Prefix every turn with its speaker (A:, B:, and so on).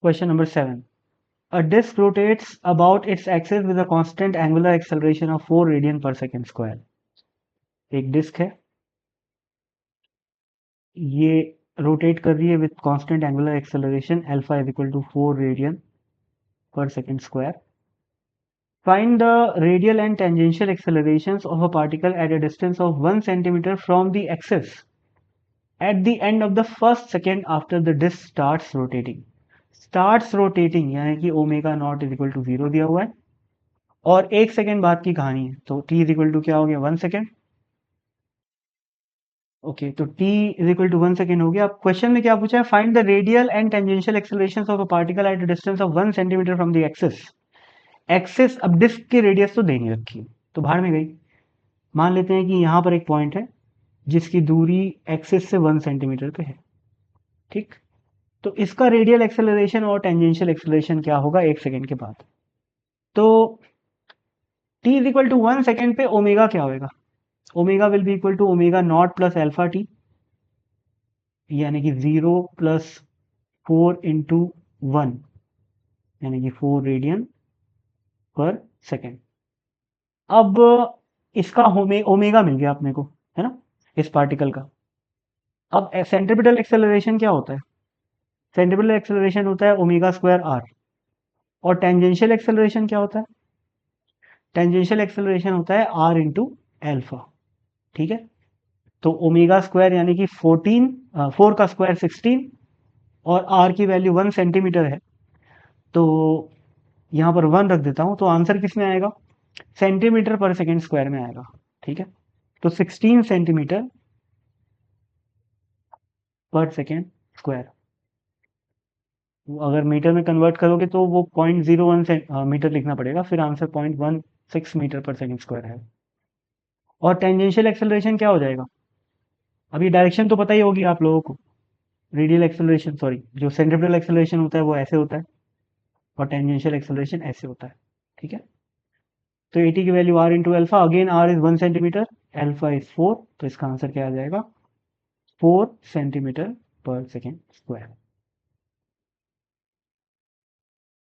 A: Question number 7. A disk rotates about its axis with a constant angular acceleration of 4 radian per second square. एक disc है, ये rotate कर रही है with constant angular acceleration alpha is equal to 4 radian per second square. Find the radial and tangential accelerations of a particle at a distance of 1 centimeter from the axis at the end of the first second after the disk starts rotating. Starts rotating यानी कि omega naught is equal to 0 दिया हुआ है और 1 second बाद की कहानी है, तो t इज इक्वल टू क्या हो गया 1 सेकेंड. ओके, तो t is equal to 1 second हो गया. अब क्वेश्चन में क्या पूछा है, find the radial and tangential accelerations of a particle at a distance of 1 centimetre from the axis. Axis, अब डिस्क की रेडियस तो दे नहीं रखी, तो बाहर में गई. मान लेते हैं कि यहाँ पर एक पॉइंट है जिसकी दूरी एक्सिस से 1 सेंटीमीटर पे है. ठीक, तो इसका रेडियल एक्सेलरेशन और टेंजेंशियल एक्सेलरेशन क्या होगा 1 सेकेंड के बाद. तो t is equal to 1 second पे ओमेगा क्या होगा, omega will be equal to omega naught plus alpha t, यानी कि 0 प्लस 4 इंटू 1 यानी कि 4 रेडियन पर सेकेंड. अब इसका ओमेगा मिल गया अपने को, है ना, इस पार्टिकल का. अब सेंट्रीपिटल एक्सेलरेशन क्या होता है, सेंट्रीपिटल एक्सेलरेशन होता है ओमेगा स्क्वायर आर. और टेंजेंशियल एक्सेलरेशन क्या होता है, टेंजेंशियल एक्सेलरेशन होता है आर इंटू एल्फा. ठीक है, तो ओमेगा स्क्वायर यानी कि 4 का स्क्वायर 16 और आर की वैल्यू 1 सेंटीमीटर है, तो यहाँ पर 1 रख देता हूँ, तो आंसर किस में आएगा, सेंटीमीटर पर सेकेंड स्क्वायर में आएगा. ठीक है, तो 16 सेंटीमीटर पर सेकेंड स्क्वायर. अगर मीटर में कन्वर्ट करोगे तो वो 0.01 मीटर लिखना पड़ेगा, फिर आंसर 0.16 मीटर पर सेकेंड स्क्वायर है. और टेंजेंशियल एक्सेलरेशन क्या हो जाएगा, अभी डायरेक्शन तो पता ही होगी आप लोगों को. रेडियल एक्सेलरेशन, सॉरी, जो सेंट्रीपिटल एक्सेलरेशन होता है वो ऐसे होता है और टेंजेंशियल एक्सेलरेशन ऐसे होता है. ठीक है, तो एटी की value r into alpha, again r is 1 centimetre, alpha is 4, तो इसका आंसर क्या आ जाएगा 4 सेंटीमीटर पर सेकेंड स्क्वायर.